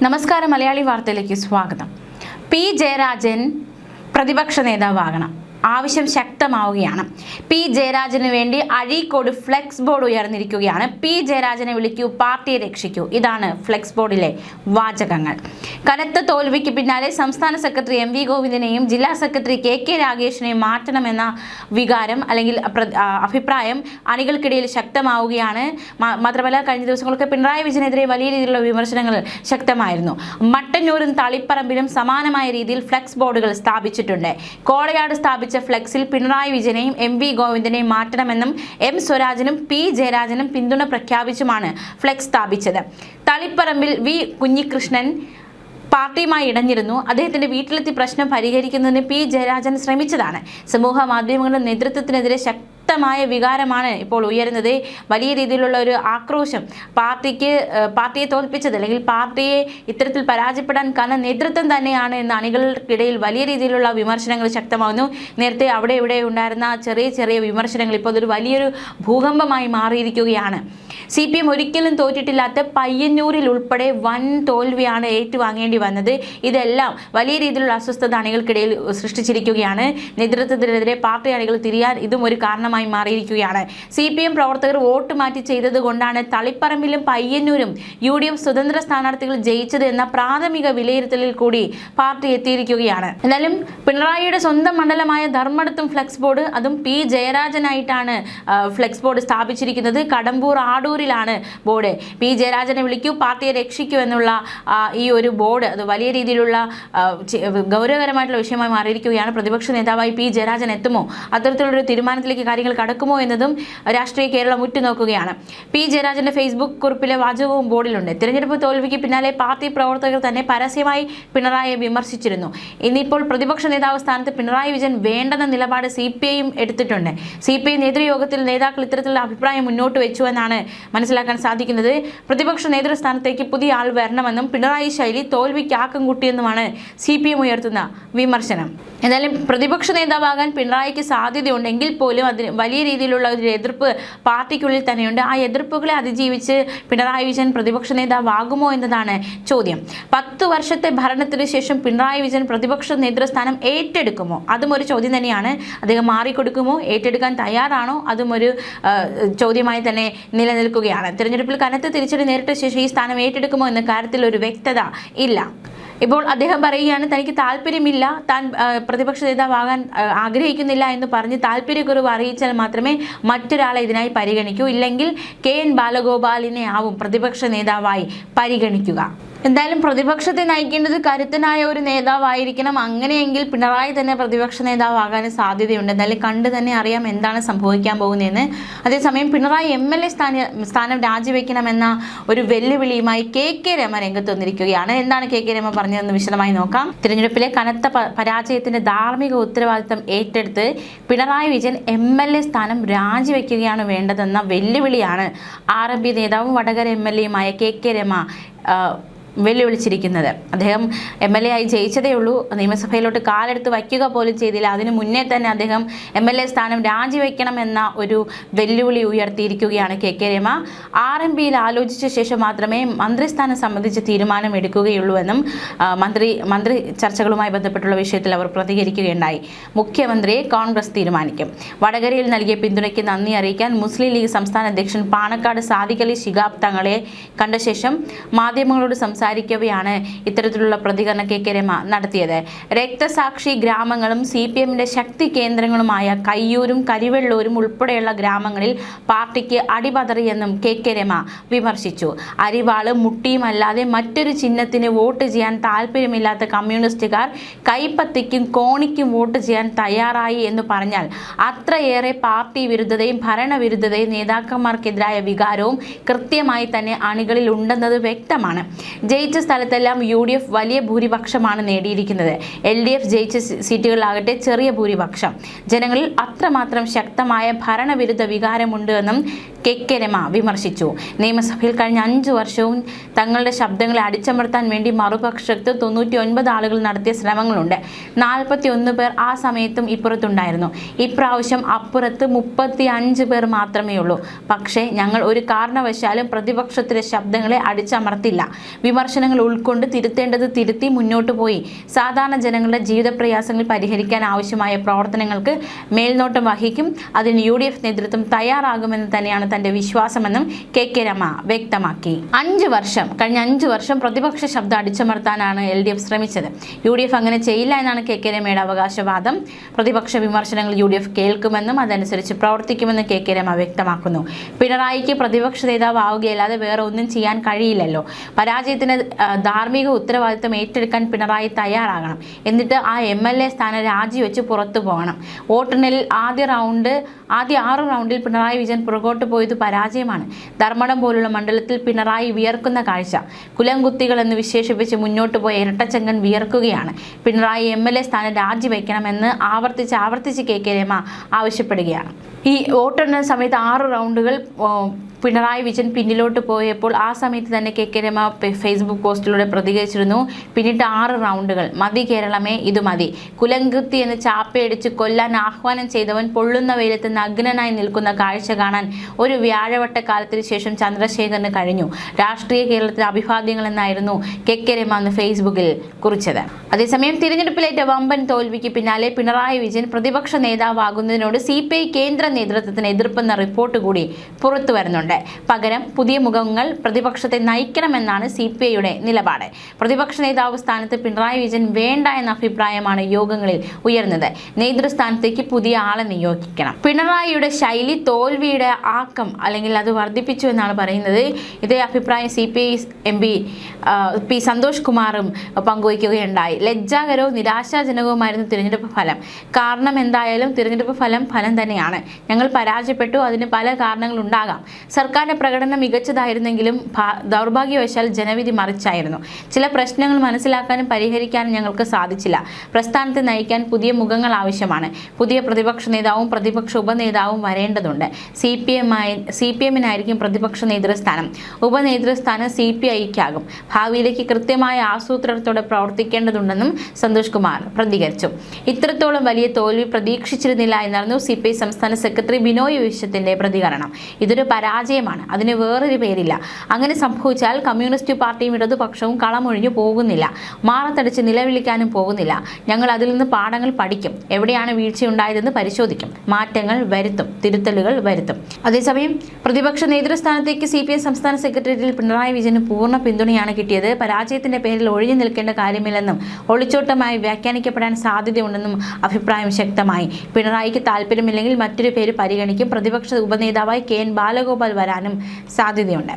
നമസ്കാരം. മലയാളി വാർത്തയിലേക്ക് സ്വാഗതം. പി ജയരാജൻ പ്രതിപക്ഷ നേതാവാകണം. ആവശ്യം ശക്തമാവുകയാണ്. പി ജയരാജന് വേണ്ടി അഴീക്കോട് ഫ്ലെക്സ് ബോർഡ് ഉയർന്നിരിക്കുകയാണ്. പി ജയരാജനെ വിളിക്കൂ, പാർട്ടിയെ രക്ഷിക്കൂ. ഇതാണ് ഫ്ലെക്സ് ബോർഡിലെ വാചകങ്ങൾ. കനത്ത തോൽവിക്ക് പിന്നാലെ സംസ്ഥാന സെക്രട്ടറി എം വി ഗോവിന്ദനെയും ജില്ലാ സെക്രട്ടറി കെ രാഗേഷിനെയും മാറ്റണമെന്ന വികാരം അല്ലെങ്കിൽ അഭിപ്രായം അണികൾക്കിടയിൽ ശക്തമാവുകയാണ്. മാത്രമല്ല, കഴിഞ്ഞ ദിവസങ്ങളൊക്കെ പിണറായി വിജയനെതിരെ വലിയ രീതിയിലുള്ള വിമർശനങ്ങൾ ശക്തമായിരുന്നു. മട്ടന്നൂരും തളിപ്പറമ്പിലും സമാനമായ രീതിയിൽ ഫ്ലെക്സ് ബോർഡുകൾ സ്ഥാപിച്ചിട്ടുണ്ട്. കോളയാട് സ്ഥാപിച്ച ഫ്ലെക്സിൽ പിണറായി വിജയനെയും എം വി ഗോവിന്ദനെയും മാറ്റണമെന്നും എം സ്വരാജനും പി ജയരാജനും പിന്തുണ പ്രഖ്യാപിച്ചുമാണ് ഫ്ലെക്സ് സ്ഥാപിച്ചത്. തളിപ്പറമ്പിൽ വി കുഞ്ഞികൃഷ്ണൻ പാർട്ടിയുമായി ഇടഞ്ഞിരുന്നു. അദ്ദേഹത്തിന്റെ വീട്ടിലെത്തി പ്രശ്നം പരിഹരിക്കുന്നതിന് പി ജയരാജൻ ശ്രമിച്ചതാണ്. സമൂഹ മാധ്യമങ്ങളുടെ നേതൃത്വത്തിനെതിരെ ശക്തമായ വികാരമാണ് ഇപ്പോൾ ഉയരുന്നത്. വലിയ രീതിയിലുള്ള ഒരു ആക്രോശം പാർട്ടിയെ തോൽപ്പിച്ചത് അല്ലെങ്കിൽ പാർട്ടിയെ ഇത്തരത്തിൽ പരാജയപ്പെടാൻ കാരണം നേതൃത്വം തന്നെയാണ് എന്ന അണികൾക്കിടയിൽ വലിയ രീതിയിലുള്ള വിമർശനങ്ങൾ ശക്തമാകുന്നു. നേരത്തെ അവിടെ ഇവിടെ ഉണ്ടായിരുന്ന ചെറിയ ചെറിയ വിമർശനങ്ങൾ ഇപ്പോൾ ഒരു വലിയൊരു ഭൂകമ്പമായി മാറിയിരിക്കുകയാണ്. CPM ഒരിക്കലും തോറ്റിട്ടില്ലാത്ത പയ്യന്നൂരിൽ ഉൾപ്പെടെ വൻ തോൽവിയാണ് ഏറ്റുവാങ്ങേണ്ടി വന്നത്. ഇതെല്ലാം വലിയ രീതിയിലുള്ള അസ്വസ്ഥത അണികൾക്കിടയിൽ സൃഷ്ടിച്ചിരിക്കുകയാണ്. നേതൃത്വത്തിനെതിരെ പാർട്ടി അണികൾ തിരിയാൻ ഇതും ഒരു കാരണമായി മാറിയിരിക്കുകയാണ്. CPM പ്രവർത്തകർ വോട്ട് മാറ്റി ചെയ്തത് കൊണ്ടാണ് തളിപ്പറമ്പിലും പയ്യന്നൂരും UDF സ്വതന്ത്ര സ്ഥാനാർത്ഥികൾ ജയിച്ചത് എന്ന പ്രാഥമിക വിലയിരുത്തലിൽ കൂടി പാർട്ടി എത്തിയിരിക്കുകയാണ്. എന്നാലും പിണറായിയുടെ സ്വന്തം മണ്ഡലമായ ധർമ്മടത്തും ഫ്ലെക്സ് ബോർഡ്, അതും പി ജയരാജനായിട്ടാണ് ഫ്ലെക്സ് ബോർഡ് സ്ഥാപിച്ചിരിക്കുന്നത്. കടമ്പൂർ ആടൂരിലാണ് ബോർഡ്. പി ജയരാജനെ വിളിക്കൂ, പാർട്ടിയെ രക്ഷിക്കൂ എന്നുള്ള ഈ ഒരു ബോർഡ് അത് വലിയ രീതിയിലുള്ള ഗൗരവകരമായിട്ടുള്ള വിഷയമായി മാറിയിരിക്കുകയാണ്. പ്രതിപക്ഷ നേതാവായി പി ജയരാജൻ എത്തുമോ, അത്തരത്തിലുള്ളൊരു തീരുമാനത്തിലേക്ക് കാര്യങ്ങൾ കടക്കുമോ എന്നതും രാഷ്ട്രീയ കേരളം ഉറ്റുനോക്കുകയാണ്. പി ജയരാജന്റെ ഫേസ്ബുക്ക് കുറിപ്പിലെ വാചകവും ബോർഡിലുണ്ട്. തിരഞ്ഞെടുപ്പ് തോൽവിക്ക് പിന്നാലെ പാർട്ടി പ്രവർത്തകർ തന്നെ പരസ്യമായി പിണറായിയെ വിമർശിച്ചിരുന്നു. ഇന്നിപ്പോൾ പ്രതിപക്ഷ നേതാവ് സ്ഥാനത്ത് പിണറായി വിജയൻ വേണ്ടെന്ന നിലപാട് CPI എടുത്തിട്ടുണ്ട്. CPI നേതൃയോഗത്തിൽ നേതാക്കൾ ഇത്തരത്തിലുള്ള അഭിപ്രായം മുന്നോട്ട് വെച്ചുവെന്നാണ് മനസ്സിലാക്കാൻ സാധിക്കുന്നത്. പ്രതിപക്ഷ നേതൃസ്ഥാനത്തേക്ക് പുതിയ ആൾ വരണമെന്നും പിണറായി ശൈലി തോൽവിക്ക് ആക്കം കൂട്ടിയെന്നുമാണ് CPM ഉയർത്തുന്ന വിമർശനം. എന്നാലും പ്രതിപക്ഷ നേതാവാകാൻ പിണറായിക്ക് സാധ്യതയുണ്ടെങ്കിൽ പോലും അതിന് വലിയ രീതിയിലുള്ള ഒരു എതിർപ്പ് പാർട്ടിക്കുള്ളിൽ തന്നെയുണ്ട്. ആ എതിർപ്പുകളെ അതിജീവിച്ച് പിണറായി വിജയൻ പ്രതിപക്ഷ നേതാവാകുമോ എന്നതാണ് ചോദ്യം. 10 വർഷത്തെ ഭരണത്തിന് ശേഷം പിണറായി വിജയൻ പ്രതിപക്ഷ നേതൃസ്ഥാനം ഏറ്റെടുക്കുമോ, അതും ഒരു ചോദ്യം തന്നെയാണ്. അദ്ദേഹം മാറിക്കൊടുക്കുമോ, ഏറ്റെടുക്കാൻ തയ്യാറാണോ, അതും ഒരു ചോദ്യമായി തന്നെ നിലനിൽക്കുകയാണ്. തിരഞ്ഞെടുപ്പിൽ കനത്ത തിരിച്ചടി നേരിട്ട ശേഷം ഈ സ്ഥാനം ഏറ്റെടുക്കുമോ എന്ന കാര്യത്തിൽ ഒരു വ്യക്തത ഇല്ല. ഇപ്പോൾ അദ്ദേഹം പറയുകയാണ് തനിക്ക് താല്പര്യമില്ല, താൻ പ്രതിപക്ഷ നേതാവാകാൻ ആഗ്രഹിക്കുന്നില്ല എന്ന് പറഞ്ഞ് താല്പര്യക്കുറവ് അറിയിച്ചാൽ മാത്രമേ മറ്റൊരാളെ ഇതിനായി പരിഗണിക്കൂ. ഇല്ലെങ്കിൽ KN ബാലഗോപാലിനെ ആവും പ്രതിപക്ഷ നേതാവായി പരിഗണിക്കുക. എന്തായാലും പ്രതിപക്ഷത്തെ നയിക്കേണ്ടത് കരുത്തനായ ഒരു നേതാവായിരിക്കണം. അങ്ങനെയെങ്കിൽ പിണറായി തന്നെ പ്രതിപക്ഷ നേതാവാകാൻ സാധ്യതയുണ്ട്. എന്തായാലും കണ്ടു തന്നെ അറിയാം എന്താണ് സംഭവിക്കാൻ പോകുന്നതെന്ന്. അതേസമയം പിണറായി MLA സ്ഥാനം രാജിവെക്കണമെന്ന ഒരു വെല്ലുവിളിയുമായി KK രമ രംഗത്ത് വന്നിരിക്കുകയാണ്. എന്താണ് KK രമ പറഞ്ഞതെന്ന് വിശദമായി നോക്കാം. തിരഞ്ഞെടുപ്പിലെ കനത്ത പരാജയത്തിന്റെ ധാർമ്മിക ഉത്തരവാദിത്തം ഏറ്റെടുത്ത് പിണറായി വിജയൻ MLA സ്ഥാനം രാജിവെക്കുകയാണ് വേണ്ടതെന്ന വെല്ലുവിളിയാണ് RMP നേതാവും വടകര MLA-യുമായ KK രമ വെല്ലുവിളിച്ചിരിക്കുന്നത്. അദ്ദേഹം MLA ആയി ജയിച്ചതേ ഉള്ളൂ, നിയമസഭയിലോട്ട് കാലെടുത്ത് വയ്ക്കുക പോലും ചെയ്തില്ല. അതിന് മുന്നേ തന്നെ അദ്ദേഹം MLA സ്ഥാനം രാജിവെക്കണമെന്ന ഒരു വെല്ലുവിളി ഉയർത്തിയിരിക്കുകയാണ് KK രമ. RMPയിൽ ആലോചിച്ച ശേഷം മാത്രമേ മന്ത്രിസ്ഥാനം സംബന്ധിച്ച് തീരുമാനം എടുക്കുകയുള്ളൂ എന്നും മന്ത്രി ചർച്ചകളുമായി ബന്ധപ്പെട്ടുള്ള വിഷയത്തിൽ അവർ പ്രതികരിക്കുകയുണ്ടായി. മുഖ്യമന്ത്രിയെ കോൺഗ്രസ് തീരുമാനിക്കും. വടകരയിൽ നൽകിയ പിന്തുണയ്ക്ക് നന്ദി അറിയിക്കാൻ മുസ്ലിം ലീഗ് സംസ്ഥാന അധ്യക്ഷൻ പാണക്കാട് സാദിഖ് അലി ശിഹാബ് തങ്ങളെ കണ്ട ശേഷം മാധ്യമങ്ങളോട് സംസാരിക്കവെയാണ് ഇത്തരത്തിലുള്ള പ്രതികരണം KK രമ നടത്തിയത്. രക്തസാക്ഷി ഗ്രാമങ്ങളും CPM-ന്റെ ശക്തി കേന്ദ്രങ്ങളുമായ കയ്യൂരും കരിവെള്ളൂരും ഉൾപ്പെടെയുള്ള ഗ്രാമങ്ങളിൽ പാർട്ടിക്ക് അടിപതറിയെന്നും KK രമ വിമർശിച്ചു. അരിവാളും മുട്ടിയും അല്ലാതെ മറ്റൊരു ചിഹ്നത്തിന് വോട്ട് ചെയ്യാൻ താല്പര്യമില്ലാത്ത കമ്മ്യൂണിസ്റ്റുകാർ കൈപ്പത്തിക്കും കോണിക്കും വോട്ട് ചെയ്യാൻ തയ്യാറായി എന്ന് പറഞ്ഞാൽ അത്രയേറെ പാർട്ടി വിരുദ്ധതയും ഭരണവിരുദ്ധതയും നേതാക്കന്മാർക്കെതിരായ വികാരവും കൃത്യമായി തന്നെ അണികളിൽ ഉണ്ടെന്നത് വ്യക്തമാണ്. ജയിച്ച സ്ഥലത്തെല്ലാം UDF വലിയ ഭൂരിപക്ഷമാണ് നേടിയിരിക്കുന്നത്. LDF ജയിച്ച സീറ്റുകളിലാകട്ടെ ചെറിയ ഭൂരിപക്ഷം. ജനങ്ങളിൽ അത്രമാത്രം ശക്തമായ ഭരണവിരുദ്ധ വികാരമുണ്ട് എന്നും KK രമ വിമർശിച്ചു. നിയമസഭയിൽ കഴിഞ്ഞ 5 വർഷവും തങ്ങളുടെ ശബ്ദങ്ങളെ അടിച്ചമർത്താൻ വേണ്ടി മറുപക്ഷത്ത് 99 ആളുകൾ നടത്തിയ ശ്രമങ്ങളുണ്ട്. 41 പേർ ആ സമയത്തും ഇപ്പുറത്തുണ്ടായിരുന്നു. ഇപ്രാവശ്യം അപ്പുറത്ത് 35 പേർ മാത്രമേ ഉള്ളൂ. പക്ഷേ ഞങ്ങൾ ഒരു കാരണവശാലും പ്രതിപക്ഷത്തിലെ ശബ്ദങ്ങളെ അടിച്ചമർത്തില്ല. വിമർശനം വിമർശനങ്ങൾ ഉൾക്കൊണ്ട് തിരുത്തേണ്ടത് തിരുത്തി മുന്നോട്ട് പോയി സാധാരണ ജനങ്ങളുടെ ജീവിത പ്രയാസങ്ങൾ പരിഹരിക്കാൻ ആവശ്യമായ പ്രവർത്തനങ്ങൾക്ക് മേൽനോട്ടം വഹിക്കും. അതിന് UDF നേതൃത്വം തയ്യാറാകുമെന്ന് തന്നെയാണ് തന്റെ വിശ്വാസമെന്നും KK രമ വ്യക്തമാക്കി. കഴിഞ്ഞ 5 വർഷം പ്രതിപക്ഷ ശബ്ദം അടിച്ചമർത്താനാണ് LDF ശ്രമിച്ചത്. UDF അങ്ങനെ ചെയ്യില്ല എന്നാണ് KK രമയുടെ അവകാശവാദം. പ്രതിപക്ഷ വിമർശനങ്ങൾ UDF കേൾക്കുമെന്നും അതനുസരിച്ച് പ്രവർത്തിക്കുമെന്നും KK രമ വ്യക്തമാക്കുന്നു. പിണറായിക്ക് പ്രതിപക്ഷ നേതാവ് ആവുകയല്ലാതെ വേറെ ഒന്നും ചെയ്യാൻ കഴിയില്ലല്ലോ. പരാജയത്തിന് ധാർമ്മിക ഉത്തരവാദിത്തം ഏറ്റെടുക്കാൻ പിണറായി തയ്യാറാകണം. എന്നിട്ട് ആ MLA സ്ഥാനം രാജിവെച്ച് പുറത്തു പോകണം. വോട്ടെണ്ണലിൽ ആദ്യ 6 റൗണ്ടിൽ പിണറായി വിജയൻ പുറകോട്ട് പോയത് പരാജയമാണ്. ധർമ്മടം പോലുള്ള മണ്ഡലത്തിൽ പിണറായി വിയർക്കുന്ന കാഴ്ച. കുലംകുത്തികൾ എന്ന് വിശേഷിപ്പിച്ച് മുന്നോട്ട് പോയ ഇരട്ടച്ചങ്കൻ വിയർക്കുകയാണ്. പിണറായി MLA സ്ഥാനം രാജിവെക്കണമെന്ന് ആവർത്തിച്ച് KK രമ ആവശ്യപ്പെടുകയാണ്. ഈ വോട്ടെണ്ണൽ സമയത്ത് 6 റൗണ്ടുകൾ പിണറായി വിജയൻ പിന്നിലോട്ട് പോയപ്പോൾ ആ സമയത്ത് തന്നെ KK രമ ഫേസ്ബുക്ക് പോസ്റ്റിലൂടെ പ്രതികരിച്ചിരുന്നു. പിന്നിട്ട് 6 റൗണ്ടുകൾ മതി കേരളമേ, ഇത് മതി. കുലംകുത്തി എന്ന് ചാപ്പയടിച്ച് കൊല്ലാൻ ആഹ്വാനം ചെയ്തവൻ പൊള്ളുന്ന വെയിലത്ത് നഗ്നനായി നിൽക്കുന്ന കാഴ്ച കാണാൻ ഒരു വ്യാഴവട്ട കാലത്തിന് ശേഷം ചന്ദ്രശേഖരന് കഴിഞ്ഞു. രാഷ്ട്രീയ കേരളത്തിലെ അഭിവാദ്യങ്ങൾ എന്നായിരുന്നു KK രമ അന്ന് ഫേസ്ബുക്കിൽ കുറിച്ചത്. അതേസമയം തിരഞ്ഞെടുപ്പിലേറ്റ വമ്പൻ തോൽവിക്ക് പിന്നാലെ പിണറായി വിജയൻ പ്രതിപക്ഷ നേതാവാകുന്നതിനോട് CPI കേന്ദ്ര നേതൃത്വത്തിന് എതിർപ്പെന്ന റിപ്പോർട്ട് കൂടി പുറത്തു വരുന്നുണ്ട്. പകരം പുതിയ മുഖങ്ങൾ പ്രതിപക്ഷത്തെ നയിക്കണമെന്നാണ് CPIയുടെ നിലപാട്. പ്രതിപക്ഷ നേതാവ് സ്ഥാനത്ത് പിണറായി വിജയൻ വേണ്ട എന്ന അഭിപ്രായമാണ് യോഗങ്ങളിൽ ഉയർന്നത്. നേതൃസ്ഥാനത്തേക്ക് പുതിയ ആളെ നിയോഗിക്കണം. പിണറായിയുടെ ശൈലി തോൽവിയുടെ ആക്കം അല്ലെങ്കിൽ അത് വർദ്ധിപ്പിച്ചു എന്നാണ് പറയുന്നത്. ഇതേ അഭിപ്രായം CPI MP P സന്തോഷ് കുമാറും പങ്കുവയ്ക്കുകയുണ്ടായി. ലജ്ജാകരവും നിരാശാജനകവുമായിരുന്നു തിരഞ്ഞെടുപ്പ് ഫലം. കാരണം എന്തായാലും തിരഞ്ഞെടുപ്പ് ഫലം തന്നെയാണ്. ഞങ്ങൾ പരാജയപ്പെട്ടു. അതിന് പല കാരണങ്ങളുണ്ടാകാം. സർക്കാരിന്റെ പ്രകടനം മികച്ചതായിരുന്നെങ്കിലും ദൗർഭാഗ്യവശാൽ ജനവിധി മറിച്ചായിരുന്നു. ചില പ്രശ്നങ്ങൾ മനസ്സിലാക്കാനും പരിഹരിക്കാനും ഞങ്ങൾക്ക് സാധിച്ചില്ല. പ്രസ്ഥാനത്തെ നയിക്കാൻ പുതിയ മുഖങ്ങൾ ആവശ്യമാണ്. പുതിയ പ്രതിപക്ഷ നേതാവും പ്രതിപക്ഷ ഉപനേതാവും വരേണ്ടതുണ്ട്. CPM-നായിരിക്കും പ്രതിപക്ഷ നേതൃസ്ഥാനം. ഉപനേതൃസ്ഥാനം CPI-ക്കാകും. ഭാവിയിലേക്ക് കൃത്യമായ ആസൂത്രണത്തോടെ പ്രവർത്തിക്കേണ്ടതുണ്ടെന്നും സന്തോഷ് കുമാർ പ്രതികരിച്ചു. ഇത്രത്തോളം വലിയ തോൽവി പ്രതീക്ഷിച്ചിരുന്നില്ല എന്നായിരുന്നു CPI സംസ്ഥാന സെക്രട്ടറി ബിനോയ് വിശ്വത്തിന്റെ പ്രതികരണം. ഇതൊരു പരാജയമാണ്, അതിന് വേറൊരു പേരില്ല. അങ്ങനെ സംഭവിച്ചാൽ കമ്മ്യൂണിസ്റ്റ് പാർട്ടിയും ഇടതുപക്ഷവും കളമൊഴിഞ്ഞു പോകുന്നില്ല, മാറത്തടിച്ച് നിലവിളിക്കാനും പോകുന്നില്ല. ഞങ്ങൾ അതിൽ നിന്ന് പാഠങ്ങൾ പഠിക്കും, എവിടെയാണ് വീഴ്ചയുണ്ടായതെന്ന് പരിശോധിക്കും, മാറ്റങ്ങൾ വരുത്തും, തിരുത്തലുകൾ വരുത്തും. അതേസമയം പ്രതിപക്ഷ നേതൃസ്ഥാനത്തേക്ക് CPI സംസ്ഥാന സെക്രട്ടേറിയറ്റിൽ പിണറായി വിജയന് പൂർണ്ണ പിന്തുണയാണ് കിട്ടിയത്. പരാജയത്തിന്റെ പേരിൽ ഒഴിഞ്ഞു നിൽക്കേണ്ട കാര്യമില്ലെന്നും ഒളിച്ചോട്ടമായി വ്യാഖ്യാനിക്കപ്പെടാൻ സാധ്യതയുണ്ടെന്നും അഭിപ്രായം ശക്തമായി. പിണറായിക്ക് താല്പര്യമില്ലെങ്കിൽ മറ്റൊരു പേര് പരിഗണിക്കും. പ്രതിപക്ഷ ഉപനേതാവായി KN ബാലഗോപാൽ വരാനും സാധ്യതയുണ്ട്.